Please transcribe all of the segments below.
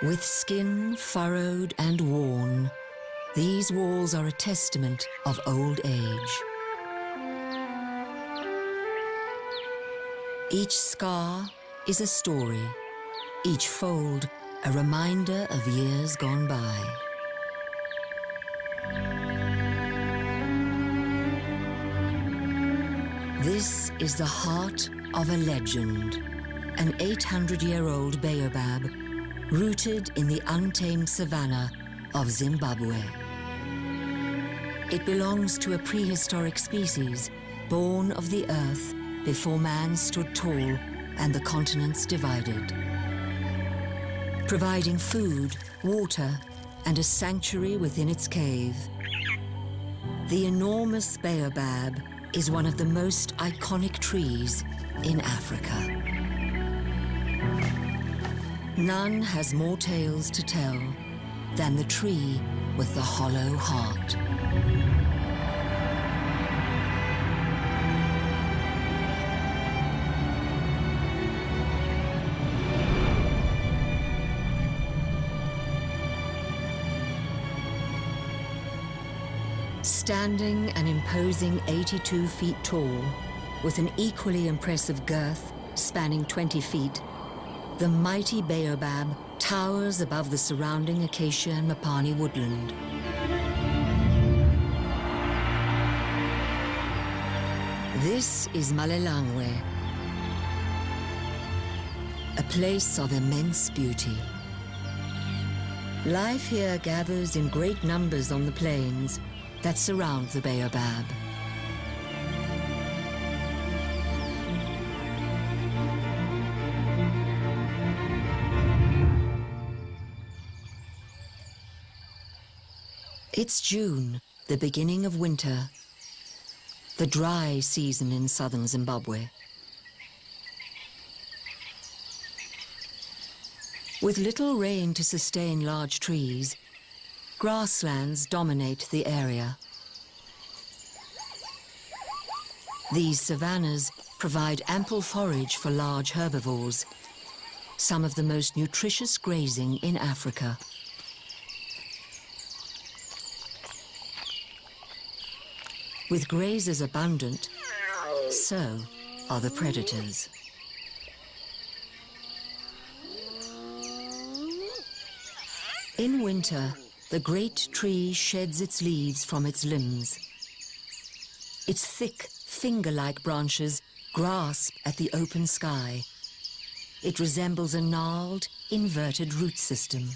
With skin furrowed and worn, these walls are a testament of old age. Each scar is a story, each fold a reminder of years gone by. This is the heart of a legend, an 800-year-old baobab rooted in the untamed savanna of Zimbabwe. It belongs to a prehistoric species born of the earth before man stood tall and the continents divided. Providing food, water, and a sanctuary within its cave, the enormous baobab is one of the most iconic trees in Africa. None has more tales to tell than the tree with the hollow heart. Standing an imposing 82 feet tall, with an equally impressive girth spanning 20 feet, the mighty baobab towers above the surrounding acacia and mapani woodland. This is Malelangwe, a place of immense beauty. Life here gathers in great numbers on the plains that surround the baobab. It's June, the beginning of winter, the dry season in southern Zimbabwe. With little rain to sustain large trees, grasslands dominate the area. These savannas provide ample forage for large herbivores, some of the most nutritious grazing in Africa. With grazers abundant, so are the predators. In winter, the great tree sheds its leaves from its limbs. Its thick, finger-like branches grasp at the open sky. It resembles a gnarled, inverted root system.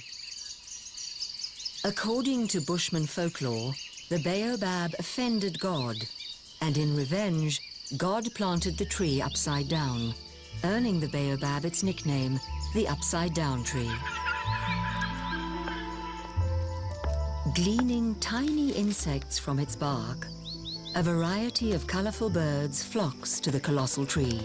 According to Bushman folklore, the baobab offended God, and in revenge, God planted the tree upside down, earning the baobab its nickname, the upside-down tree. Gleaning tiny insects from its bark, a variety of colorful birds flocks to the colossal tree.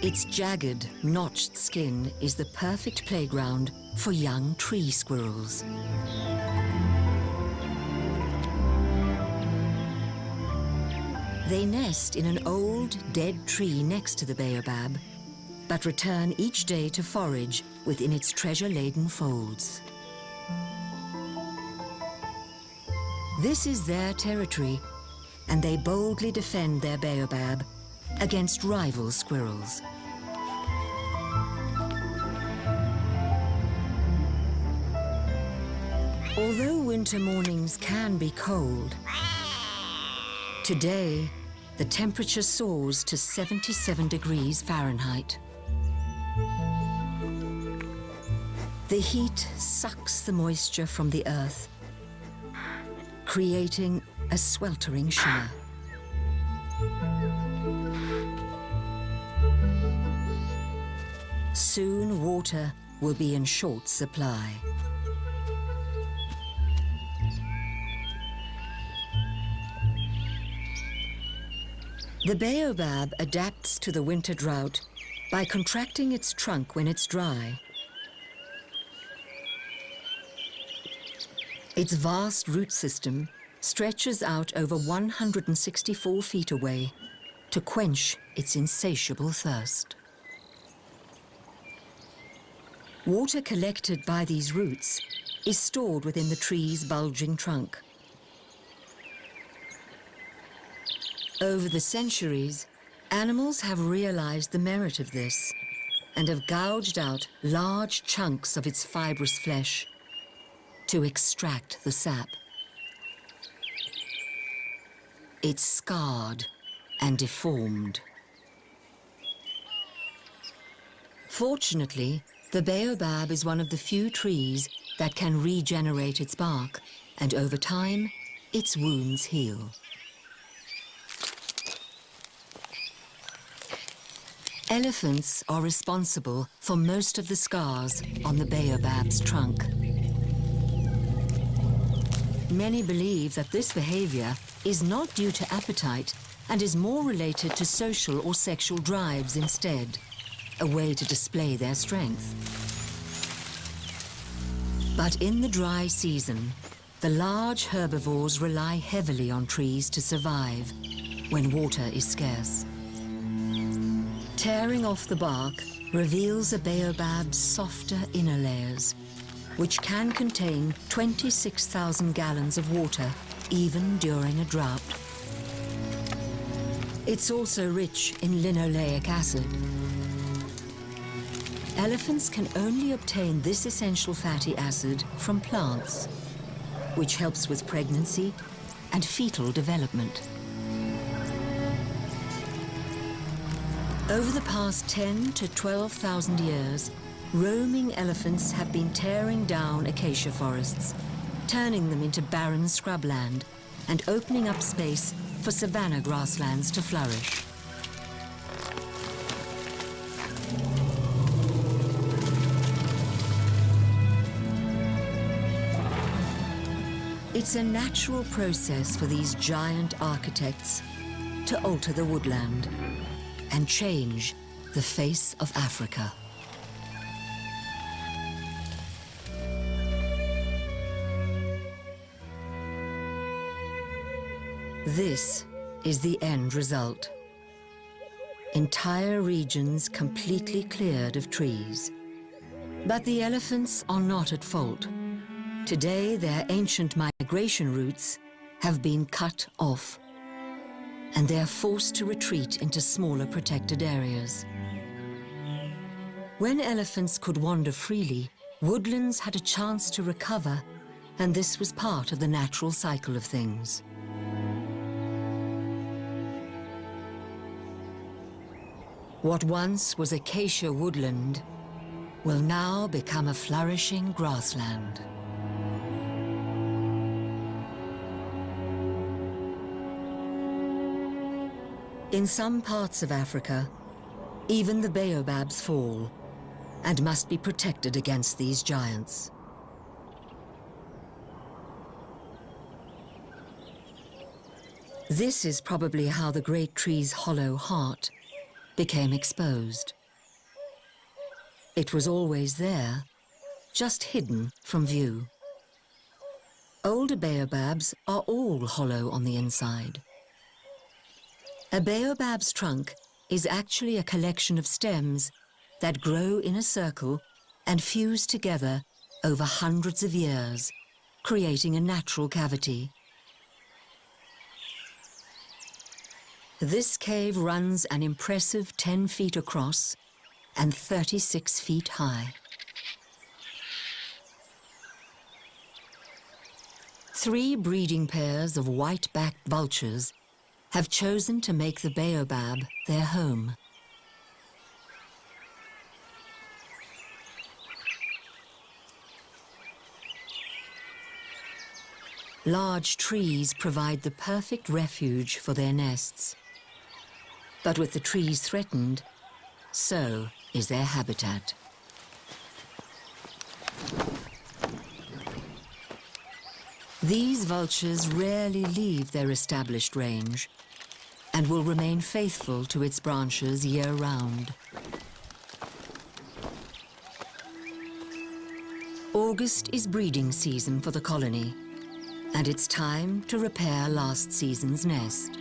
Its jagged, notched skin is the perfect playground for young tree squirrels. They nest in an old, dead tree next to the baobab, but return each day to forage within its treasure-laden folds. This is their territory, and they boldly defend their baobab against rival squirrels. Although winter mornings can be cold, today the temperature soars to 77 degrees Fahrenheit. The heat sucks the moisture from the earth, creating a sweltering shimmer. Soon water will be in short supply. The baobab adapts to the winter drought by contracting its trunk when it's dry. Its vast root system stretches out over 164 feet away, to quench its insatiable thirst. Water collected by these roots is stored within the tree's bulging trunk. Over the centuries, animals have realized the merit of this and have gouged out large chunks of its fibrous flesh to extract the sap. It's scarred and deformed. Fortunately, the baobab is one of the few trees that can regenerate its bark, and over time, its wounds heal. Elephants are responsible for most of the scars on the baobab's trunk. Many believe that this behavior is not due to appetite and is more related to social or sexual drives instead, a way to display their strength. But in the dry season, the large herbivores rely heavily on trees to survive when water is scarce. Tearing off the bark reveals a baobab's softer inner layers, which can contain 26,000 gallons of water even during a drought. It's also rich in linoleic acid. Elephants can only obtain this essential fatty acid from plants, which helps with pregnancy and fetal development. Over the past 10 to 12,000 years, roaming elephants have been tearing down acacia forests, turning them into barren scrubland and opening up space for savanna grasslands to flourish. It's a natural process for these giant architects to alter the woodland and change the face of Africa. This is the end result. Entire regions completely cleared of trees. But the elephants are not at fault. Today, their ancient migration routes have been cut off, and they are forced to retreat into smaller protected areas. When elephants could wander freely, woodlands had a chance to recover, and this was part of the natural cycle of things. What once was acacia woodland will now become a flourishing grassland. In some parts of Africa, even the baobabs fall and must be protected against these giants. This is probably how the great tree's hollow heart became exposed. It was always there, just hidden from view. Older baobabs are all hollow on the inside. A baobab's trunk is actually a collection of stems that grow in a circle and fuse together over hundreds of years, creating a natural cavity. This cave runs an impressive 10 feet across and 36 feet high. 3 breeding pairs of white-backed vultures have chosen to make the baobab their home. Large trees provide the perfect refuge for their nests. But with the trees threatened, so is their habitat. These vultures rarely leave their established range and will remain faithful to its branches year-round. August is breeding season for the colony, and it's time to repair last season's nest.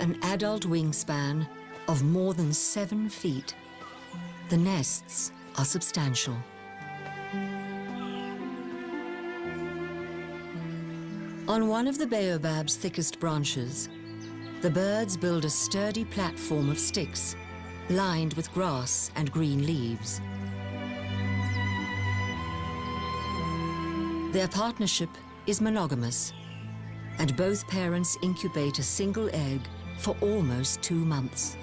an adult wingspan of more than 7 feet. The nests are substantial. On one of the baobab's thickest branches, the birds build a sturdy platform of sticks lined with grass and green leaves. Their partnership is monogamous, and both parents incubate a single egg for almost 2 months.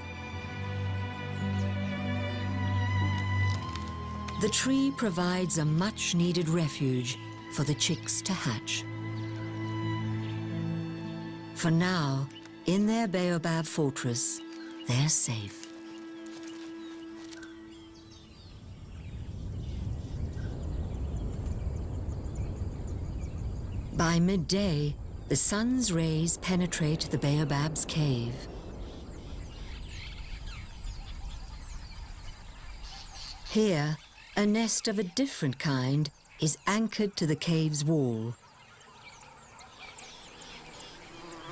The tree provides a much-needed refuge for the chicks to hatch. For now, in their baobab fortress, they're safe. By midday, the sun's rays penetrate the baobab's cave. Here, a nest of a different kind is anchored to the cave's wall.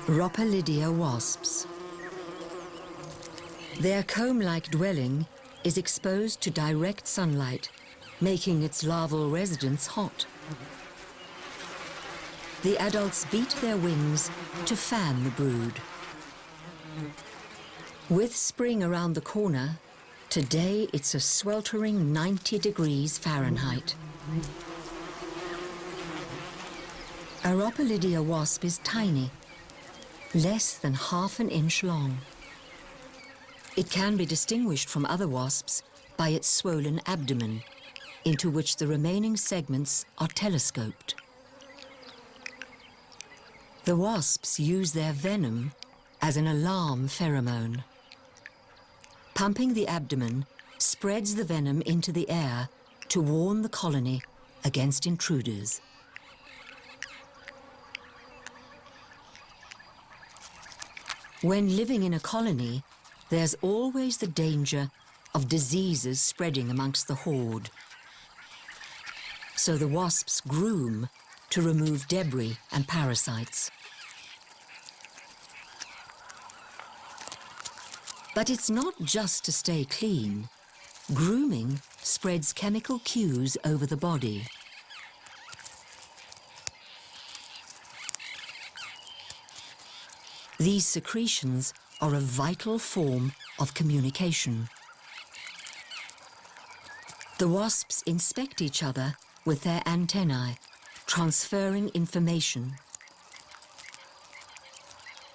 Rhopalidia wasps. Their comb-like dwelling is exposed to direct sunlight, making its larval residence hot. The adults beat their wings to fan the brood. With spring around the corner, today it's a sweltering 90 degrees Fahrenheit. A Rhopalidia wasp is tiny, less than ½ an inch long. It can be distinguished from other wasps by its swollen abdomen, into which the remaining segments are telescoped. The wasps use their venom as an alarm pheromone. Pumping the abdomen spreads the venom into the air to warn the colony against intruders. When living in a colony, there's always the danger of diseases spreading amongst the horde. So the wasps groom to remove debris and parasites. But it's not just to stay clean. Grooming spreads chemical cues over the body. These secretions are a vital form of communication. The wasps inspect each other with their antennae, transferring information.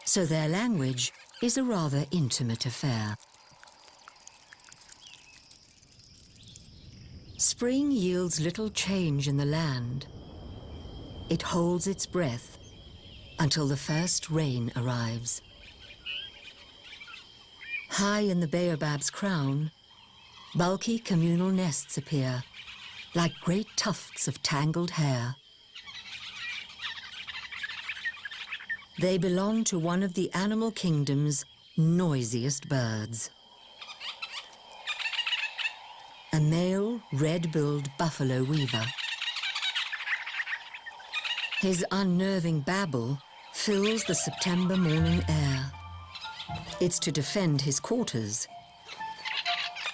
So their language is a rather intimate affair. Spring yields little change in the land. It holds its breath until the first rain arrives. High in the baobab's crown, bulky communal nests appear, like great tufts of tangled hair. They belong to one of the animal kingdom's noisiest birds. A male red-billed buffalo weaver. His unnerving babble fills the September morning air. It's to defend his quarters,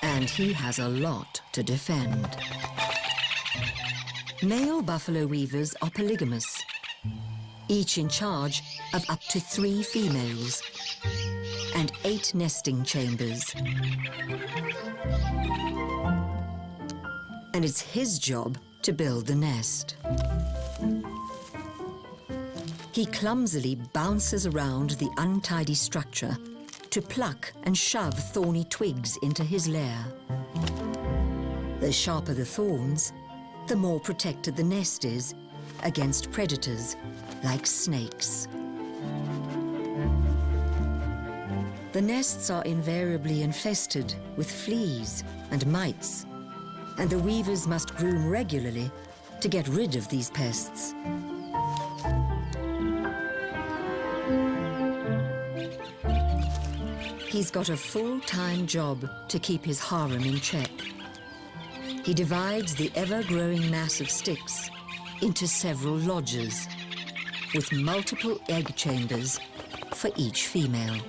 and he has a lot to defend. Male buffalo weavers are polygamous, each in charge of up to 3 females and 8 nesting chambers. And it's his job to build the nest. He clumsily bounces around the untidy structure to pluck and shove thorny twigs into his lair. The sharper the thorns, the more protected the nest is against predators like snakes. The nests are invariably infested with fleas and mites, and the weavers must groom regularly to get rid of these pests. He's got a full-time job to keep his harem in check. He divides the ever-growing mass of sticks into several lodges, with multiple egg chambers for each female.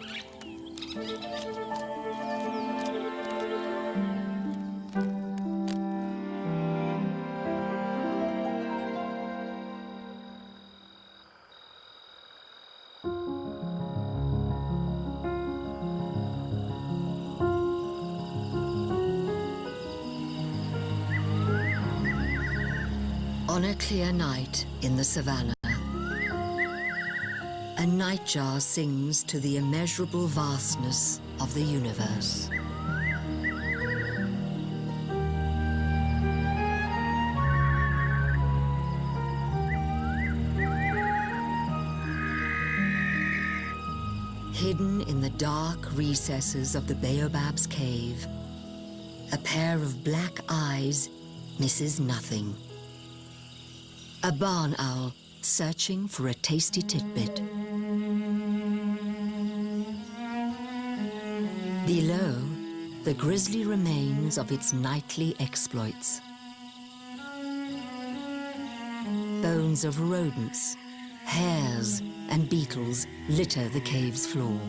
On a clear night in the savannah, a nightjar sings to the immeasurable vastness of the universe. Hidden in the dark recesses of the baobab's cave, a pair of black eyes misses nothing. A barn owl searching for a tasty tidbit. Below, the grisly remains of its nightly exploits. Bones of rodents, hares, and beetles litter the cave's floor.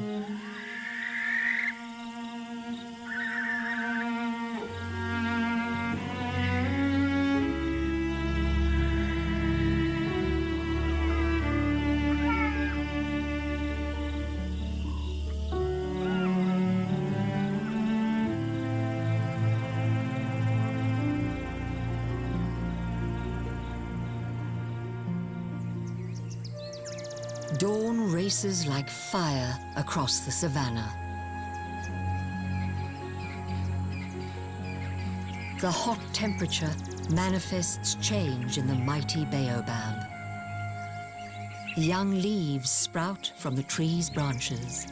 Dawn races like fire across the savannah. The hot temperature manifests change in the mighty baobab. Young leaves sprout from the tree's branches.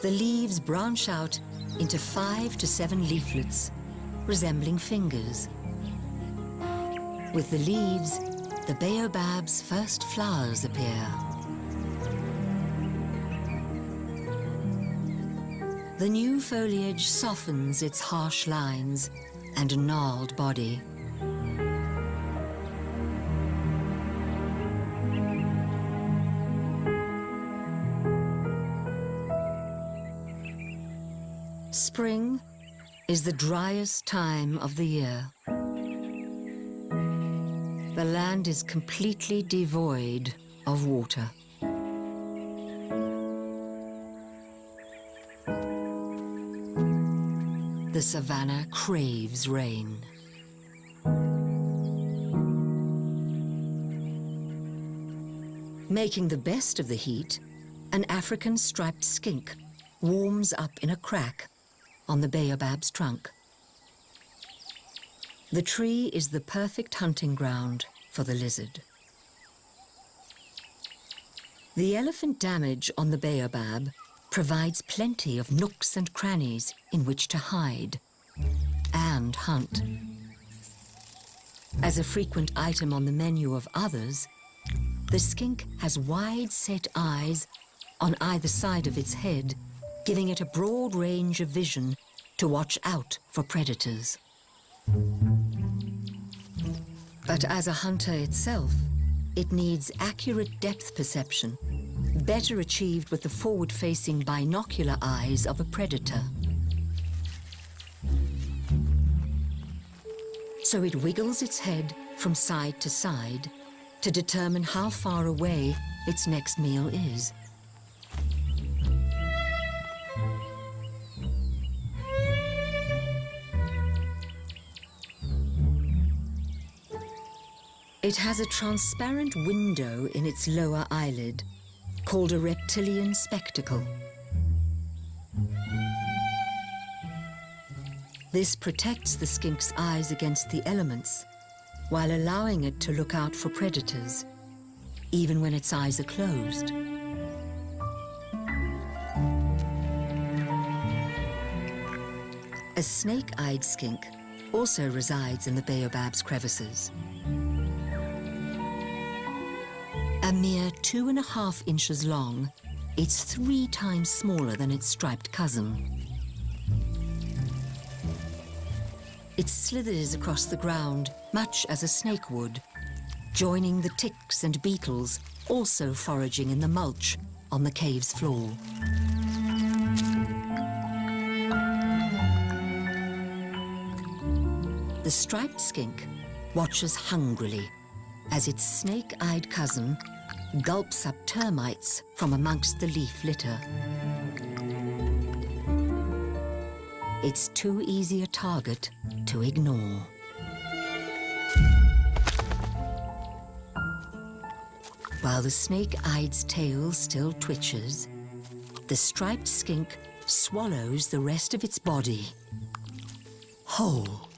The leaves branch out into 5 to 7 leaflets, resembling fingers. With the leaves, the baobab's first flowers appear. The new foliage softens its harsh lines and gnarled body. Spring is the driest time of the year. The land is completely devoid of water. The savannah craves rain. Making the best of the heat, an African striped skink warms up in a crack on the baobab's trunk. The tree is the perfect hunting ground for the lizard. The elephant damage on the baobab provides plenty of nooks and crannies in which to hide and hunt. As a frequent item on the menu of others, the skink has wide-set eyes on either side of its head, giving it a broad range of vision to watch out for predators. But as a hunter itself, it needs accurate depth perception, better achieved with the forward-facing binocular eyes of a predator. So it wiggles its head from side to side to determine how far away its next meal is. It has a transparent window in its lower eyelid, called a reptilian spectacle. This protects the skink's eyes against the elements, while allowing it to look out for predators, even when its eyes are closed. A snake-eyed skink also resides in the baobab's crevices. A mere 2.5 inches long, it's 3 times smaller than its striped cousin. It slithers across the ground, much as a snake would, joining the ticks and beetles also foraging in the mulch on the cave's floor. The striped skink watches hungrily as its snake-eyed cousin gulps up termites from amongst the leaf litter. it's too easy a target to ignore. While the snake-eye's tail still twitches, the striped skink swallows the rest of its body whole.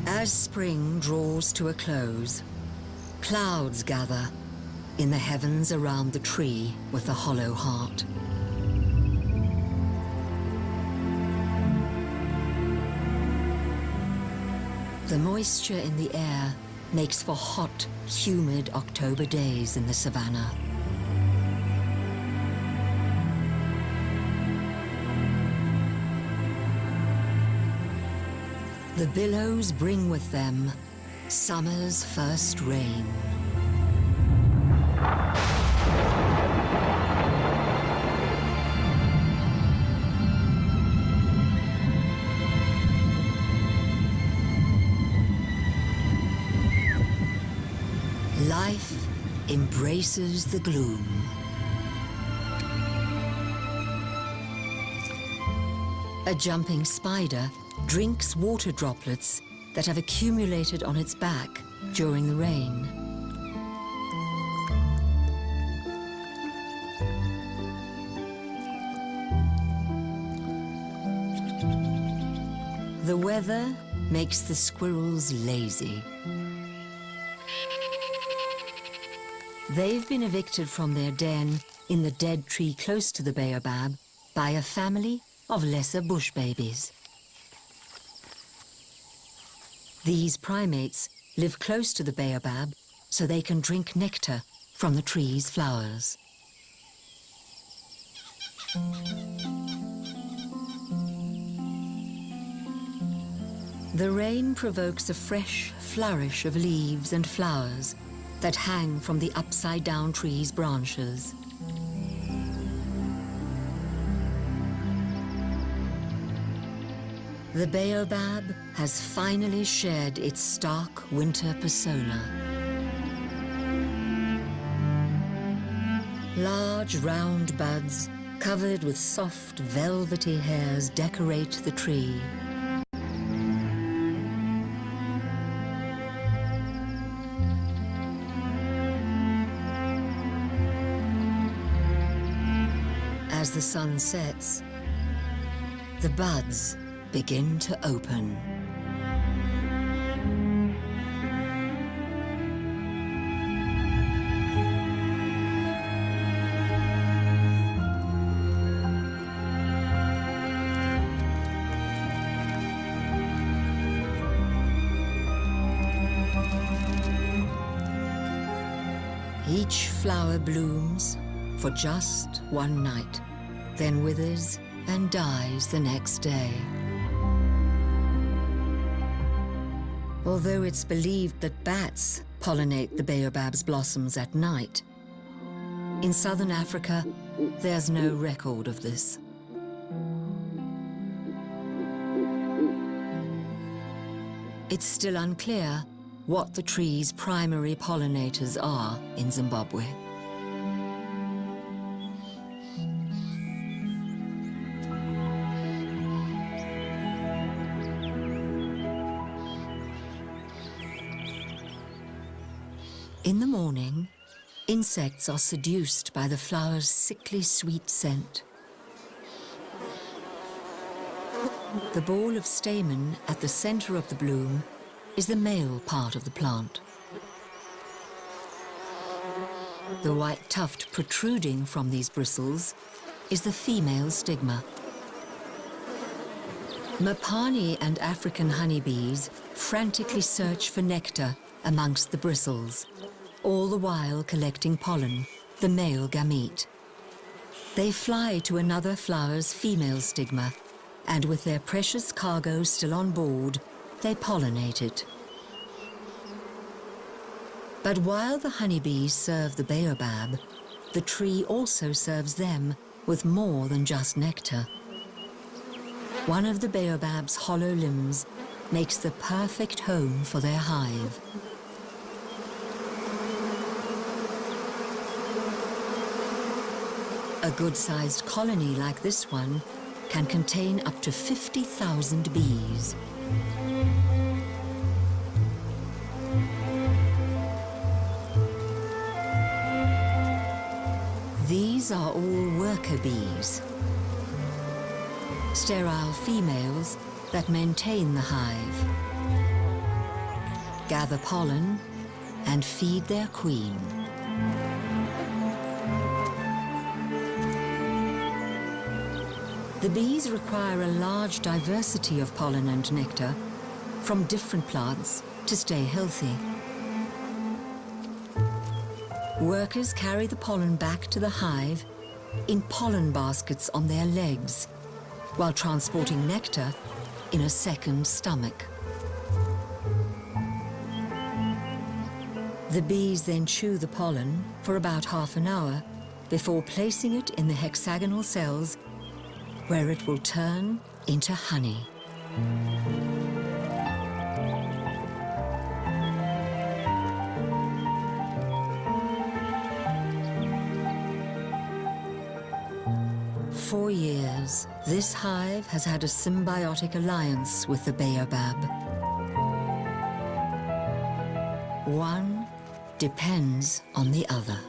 As spring draws to a close, clouds gather in the heavens around the tree with the hollow heart. The moisture in the air makes for hot, humid October days in the savannah. The billows bring with them summer's first rain. Life embraces the gloom. A jumping spider drinks water droplets that have accumulated on its back during the rain. The weather makes the squirrels lazy. They've been evicted from their den in the dead tree close to the baobab by a family of lesser bush babies. These primates live close to the baobab so they can drink nectar from the tree's flowers. The rain provokes a fresh flourish of leaves and flowers that hang from the upside-down tree's branches. The baobab has finally shed its stark winter persona. Large round buds covered with soft velvety hairs decorate the tree. As the sun sets, the buds begin to open. Each flower blooms for just one night, then withers and dies the next day. Although it's believed that bats pollinate the baobab's blossoms at night, in southern Africa, there's no record of this. It's still unclear what the tree's primary pollinators are in Zimbabwe. In the morning, insects are seduced by the flower's sickly sweet scent. The ball of stamen at the center of the bloom is the male part of the plant. The white tuft protruding from these bristles is the female stigma. Mapani and African honeybees frantically search for nectar amongst the bristles, all the while collecting pollen, the male gamete. They fly to another flower's female stigma, and with their precious cargo still on board, they pollinate it. But while the honeybees serve the baobab, the tree also serves them with more than just nectar. One of the baobab's hollow limbs makes the perfect home for their hive. A good-sized colony like this one can contain up to 50,000 bees. These are all worker bees, sterile females that maintain the hive, gather pollen, and feed their queen. The bees require a large diversity of pollen and nectar from different plants to stay healthy. Workers carry the pollen back to the hive in pollen baskets on their legs, while transporting nectar in a second stomach. The bees then chew the pollen for about half an hour before placing it in the hexagonal cells, where it will turn into honey. For years, this hive has had a symbiotic alliance with the baobab. One depends on the other.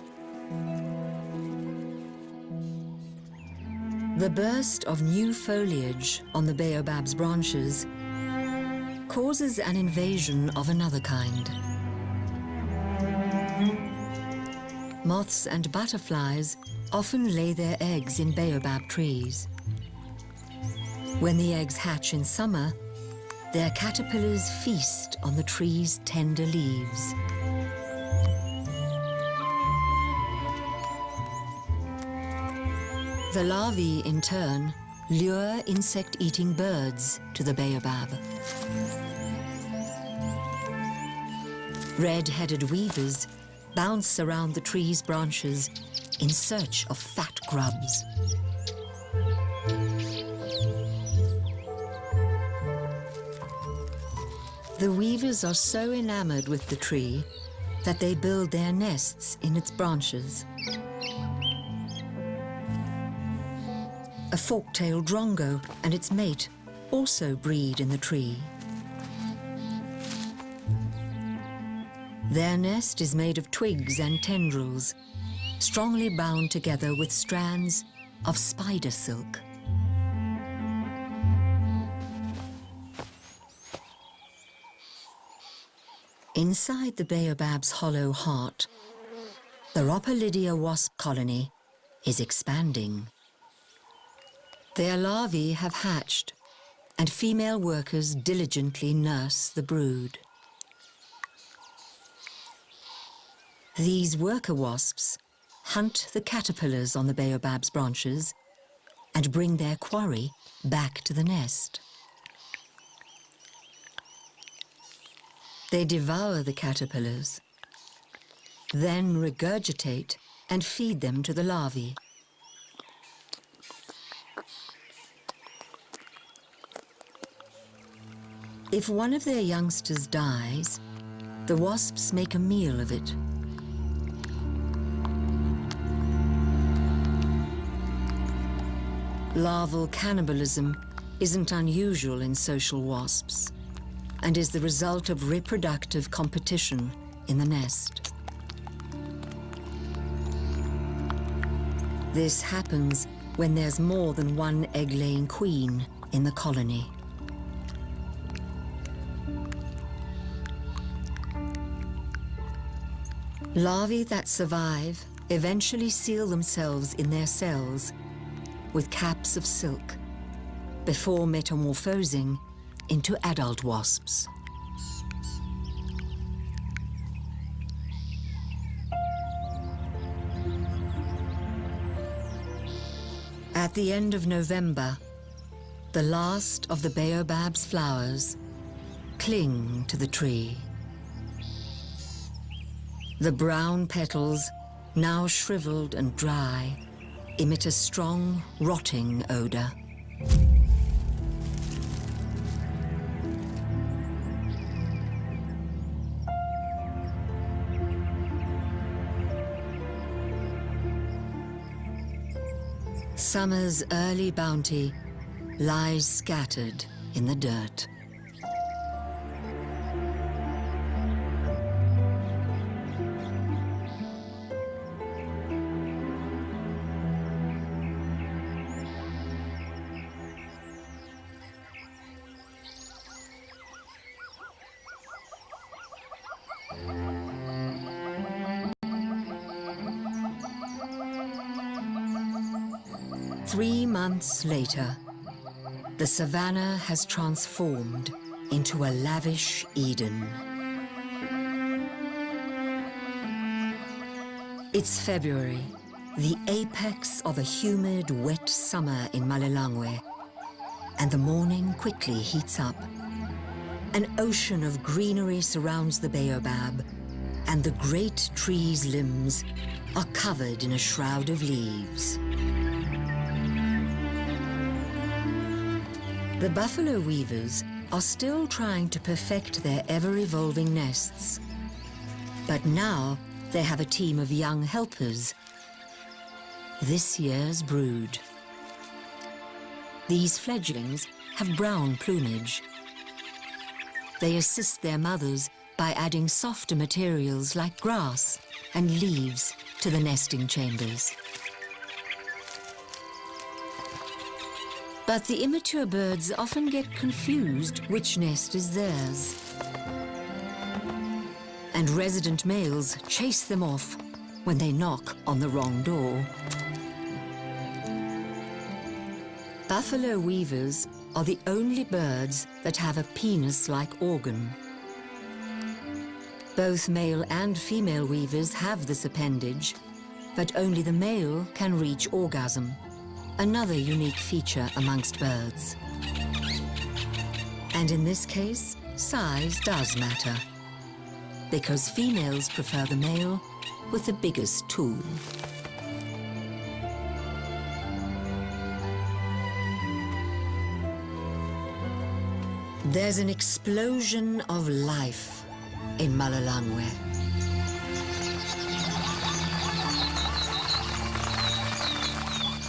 The burst of new foliage on the baobab's branches causes an invasion of another kind. Moths and butterflies often lay their eggs in baobab trees. When the eggs hatch in summer, their caterpillars feast on the tree's tender leaves. The larvae, in turn, lure insect-eating birds to the baobab. Red-headed weavers bounce around the tree's branches in search of fat grubs. The weavers are so enamored with the tree that they build their nests in its branches. A fork-tailed drongo and its mate also breed in the tree. Their nest is made of twigs and tendrils, strongly bound together with strands of spider silk. Inside the baobab's hollow heart, the Rhopalidia wasp colony is expanding. Their larvae have hatched, and female workers diligently nurse the brood. These worker wasps hunt the caterpillars on the baobab's branches and bring their quarry back to the nest. They devour the caterpillars, then regurgitate and feed them to the larvae. If one of their youngsters dies, the wasps make a meal of it. Larval cannibalism isn't unusual in social wasps and is the result of reproductive competition in the nest. This happens when there's more than one egg-laying queen in the colony. Larvae that survive eventually seal themselves in their cells with caps of silk before metamorphosing into adult wasps. At the end of November, the last of the baobab's flowers cling to the tree. The brown petals, now shriveled and dry, emit a strong, rotting odor. Summer's early bounty lies scattered in the dirt. Three months later, the savannah has transformed into a lavish Eden. It's February, the apex of a humid, wet summer in Malelangwe, and the morning quickly heats up. An ocean of greenery surrounds the baobab, and the great tree's limbs are covered in a shroud of leaves. The buffalo weavers are still trying to perfect their ever-evolving nests. But now they have a team of young helpers, this year's brood. These fledglings have brown plumage. They assist their mothers by adding softer materials like grass and leaves to the nesting chambers. But the immature birds often get confused which nest is theirs. And resident males chase them off when they knock on the wrong door. Buffalo weavers are the only birds that have a penis-like organ. Both male and female weavers have this appendage, but only the male can reach orgasm. Another unique feature amongst birds. And in this case, size does matter, because females prefer the male with the biggest tool. There's an explosion of life in Malelangwe.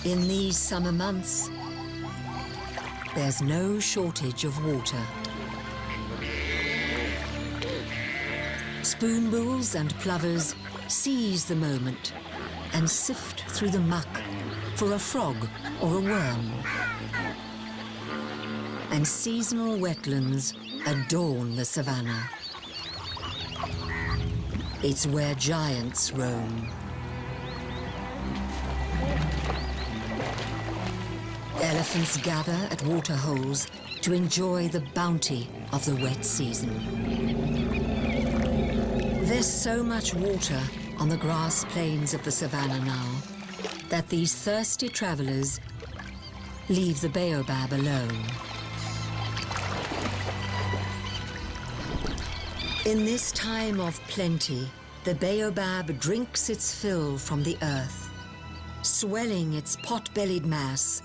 In these summer months, there's no shortage of water. Spoonbills and plovers seize the moment and sift through the muck for a frog or a worm. And seasonal wetlands adorn the savannah. It's where giants roam. Elephants gather at waterholes to enjoy the bounty of the wet season. There's so much water on the grass plains of the savannah now that these thirsty travelers leave the baobab alone. In this time of plenty, the baobab drinks its fill from the earth, swelling its pot-bellied mass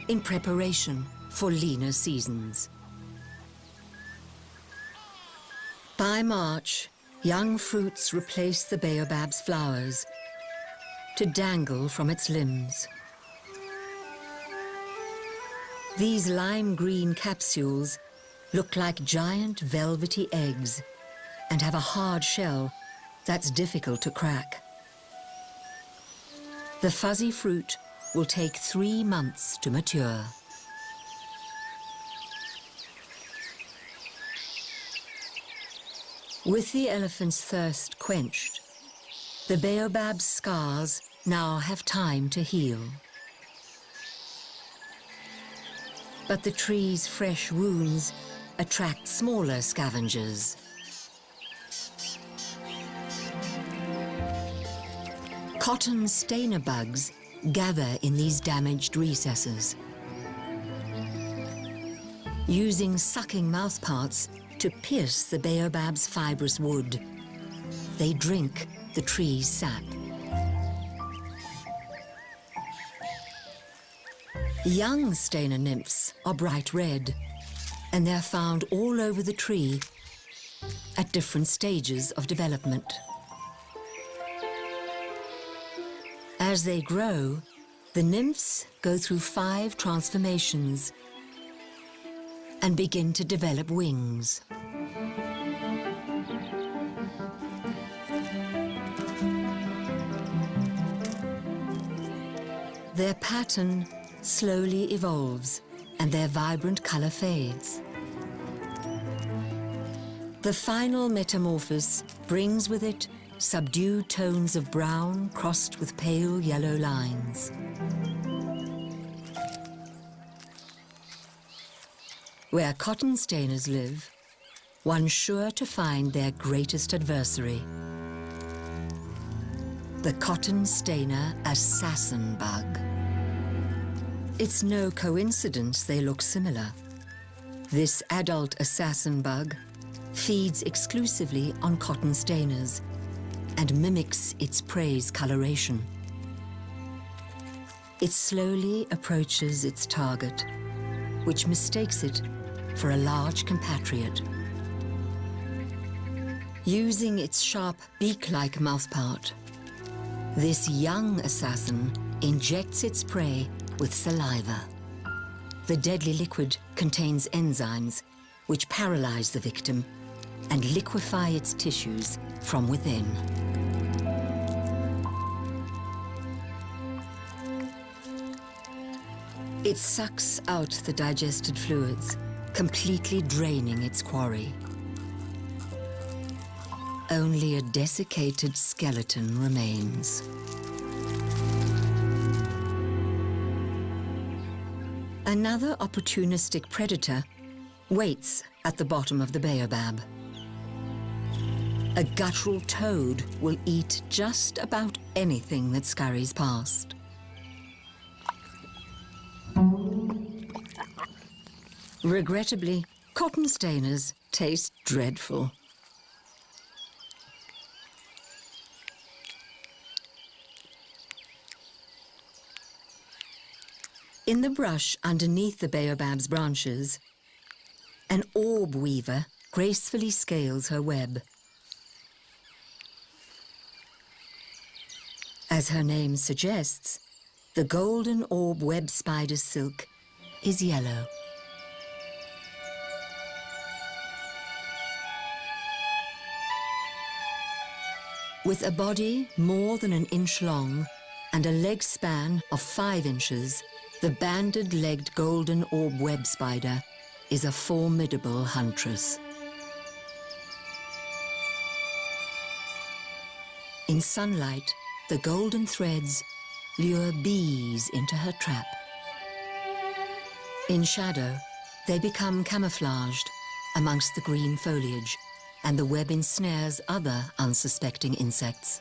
in preparation for leaner seasons. By March, young fruits replace the baobab's flowers to dangle from its limbs. These lime green capsules look like giant velvety eggs and have a hard shell that's difficult to crack. The fuzzy fruit will take 3 months to mature. With the elephant's thirst quenched, the baobab's scars now have time to heal. But the tree's fresh wounds attract smaller scavengers. Cotton stainer bugs gather in these damaged recesses. Using sucking mouthparts to pierce the baobab's fibrous wood, they drink the the tree's sap. Young Stainer nymphs are bright red, and they're found all over the tree at different stages of development. As they grow, the nymphs go through 5 transformations and begin to develop wings. Their pattern slowly evolves and their vibrant color fades. The final metamorphosis brings with it subdued tones of brown crossed with pale yellow lines. Where cotton stainers live, one's sure to find their greatest adversary, the cotton stainer assassin bug. It's no coincidence they look similar. This adult assassin bug feeds exclusively on cotton stainers and mimics its prey's coloration. It slowly approaches its target, which mistakes it for a large compatriot. Using its sharp beak-like mouthpart, this young assassin injects its prey with saliva. The deadly liquid contains enzymes which paralyze the victim and liquefy its tissues from within. It sucks out the digested fluids, completely draining its quarry. Only a desiccated skeleton remains. Another opportunistic predator waits at the bottom of the baobab. A guttural toad will eat just about anything that scurries past. Regrettably, cotton stainers taste dreadful. In the brush underneath the baobab's branches, an orb weaver gracefully scales her web. As her name suggests, the golden orb web spider's silk is yellow. With a body more than an inch long and a leg span of 5 inches, the banded-legged golden orb web spider is a formidable huntress. In sunlight, the golden threads lure bees into her trap. In shadow, they become camouflaged amongst the green foliage, and the web ensnares other unsuspecting insects.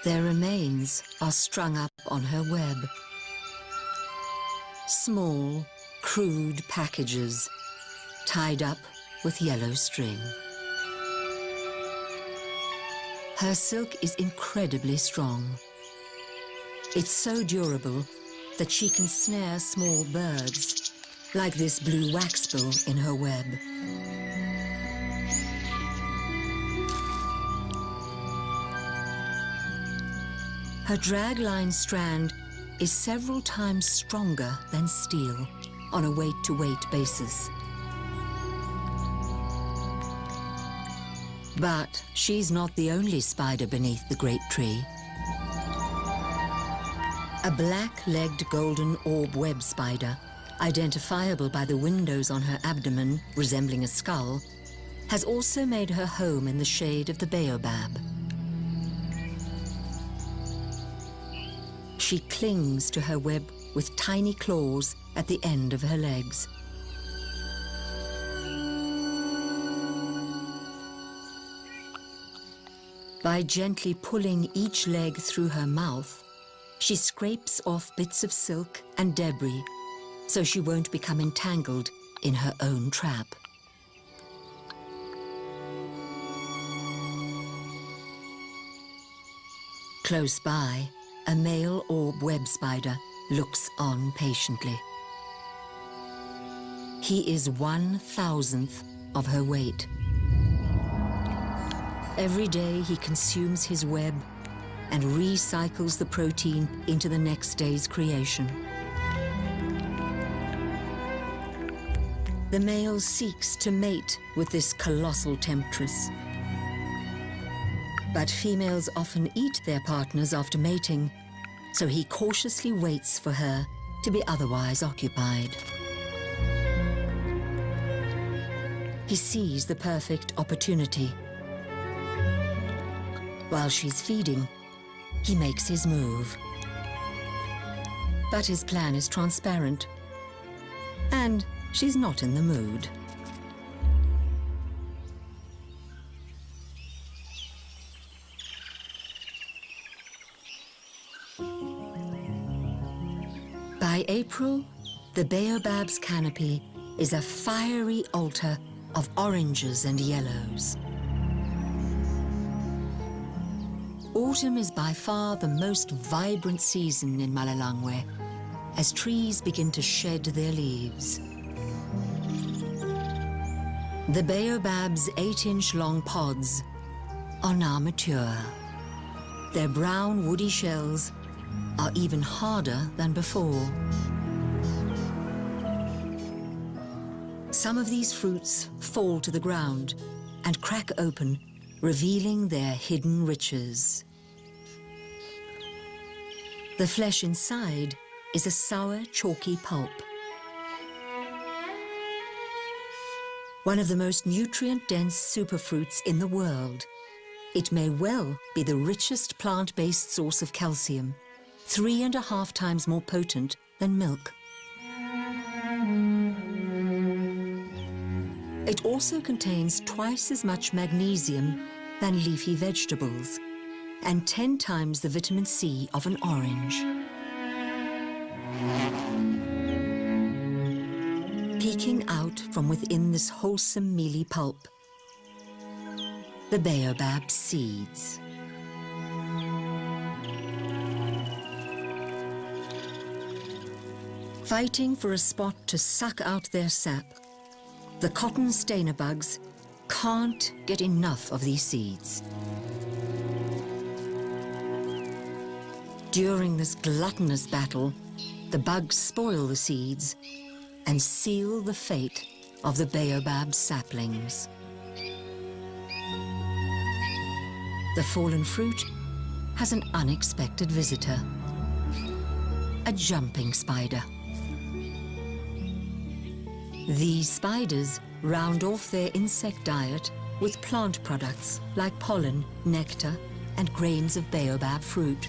Their remains are strung up on her web. Small, crude packages tied up with yellow string. Her silk is incredibly strong. It's so durable that she can snare small birds, like this blue waxbill in her web. Her dragline strand is several times stronger than steel on a weight-to-weight basis. But she's not the only spider beneath the great tree. A black-legged golden orb web spider, identifiable by the windows on her abdomen resembling a skull, has also made her home in the shade of the baobab. She clings to her web with tiny claws at the end of her legs. By gently pulling each leg through her mouth, she scrapes off bits of silk and debris so she won't become entangled in her own trap. Close by, a male orb web spider looks on patiently. He is 1/1000th of her weight. Every day he consumes his web and recycles the protein into the next day's creation. The male seeks to mate with this colossal temptress. But females often eat their partners after mating, so he cautiously waits for her to be otherwise occupied. He sees the perfect opportunity. While she's feeding, he makes his move. But his plan is transparent, and she's not in the mood. By April, the baobab's canopy is a fiery altar of oranges and yellows. Autumn is by far the most vibrant season in Malalangwe, as trees begin to shed their leaves. The baobab's 8-inch long pods are now mature. Their brown woody shells are even harder than before. Some of these fruits fall to the ground and crack open, revealing their hidden riches. The flesh inside is a sour, chalky pulp. One of the most nutrient-dense superfruits in the world, it may well be the richest plant-based source of calcium, 3.5 times more potent than milk. It also contains twice as much magnesium than leafy vegetables, and 10 times the vitamin C of an orange. Peeking out from within this wholesome mealy pulp, the baobab seeds. Fighting for a spot to suck out their sap, the cotton stainer bugs can't get enough of these seeds. During this gluttonous battle, the bugs spoil the seeds and seal the fate of the baobab saplings. The fallen fruit has an unexpected visitor, a jumping spider. These spiders round off their insect diet with plant products like pollen, nectar, and grains of baobab fruit.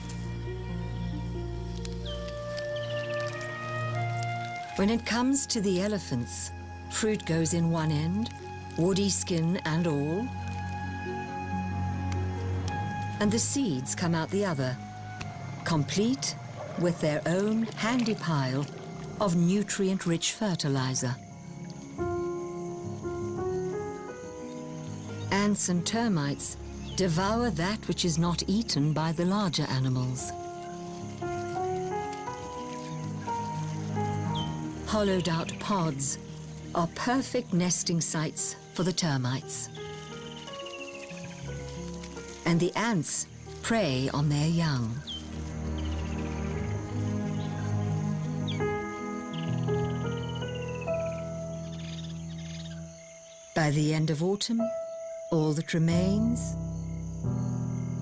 When it comes to the elephants, fruit goes in one end, woody skin and all, and the seeds come out the other, complete with their own handy pile of nutrient-rich fertilizer. Ants and termites devour that which is not eaten by the larger animals. Hollowed-out pods are perfect nesting sites for the termites. And the ants prey on their young. By the end of autumn, all that remains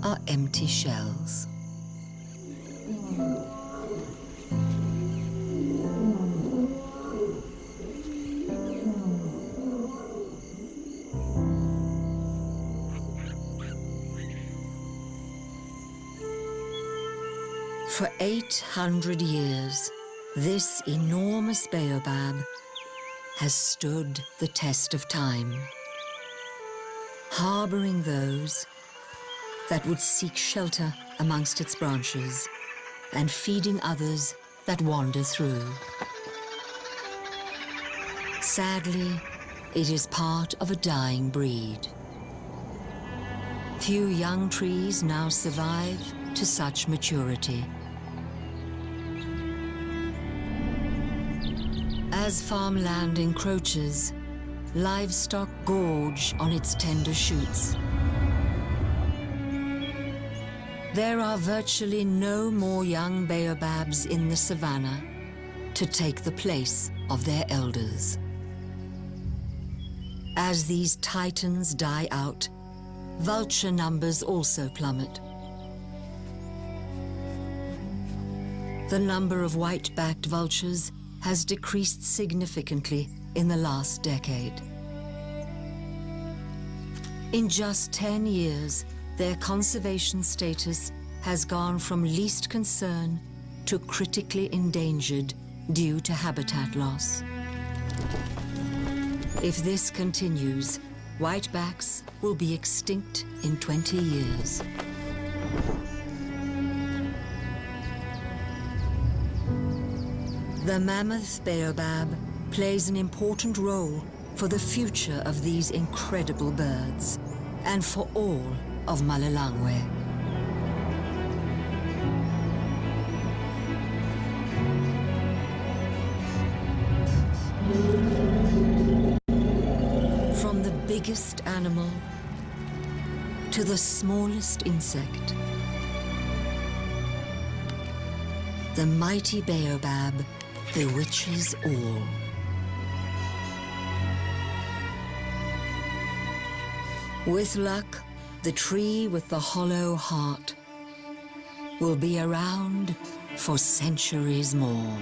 are empty shells. For 800 years, this enormous baobab has stood the test of time, harboring those that would seek shelter amongst its branches and feeding others that wander through. Sadly, it is part of a dying breed. Few young trees now survive to such maturity. As farmland encroaches, livestock gorge on its tender shoots. There are virtually no more young baobabs in the savanna to take the place of their elders. As these titans die out, vulture numbers also plummet. The number of white-backed vultures has decreased significantly in the last decade. In just 10 years, their conservation status has gone from least concern to critically endangered due to habitat loss. If this continues, whitebacks will be extinct in 20 years. The mammoth baobab plays an important role for the future of these incredible birds and for all of Malelangwe. From the biggest animal to the smallest insect, the mighty baobab bewitches all. With luck, the tree with the hollow heart will be around for centuries more.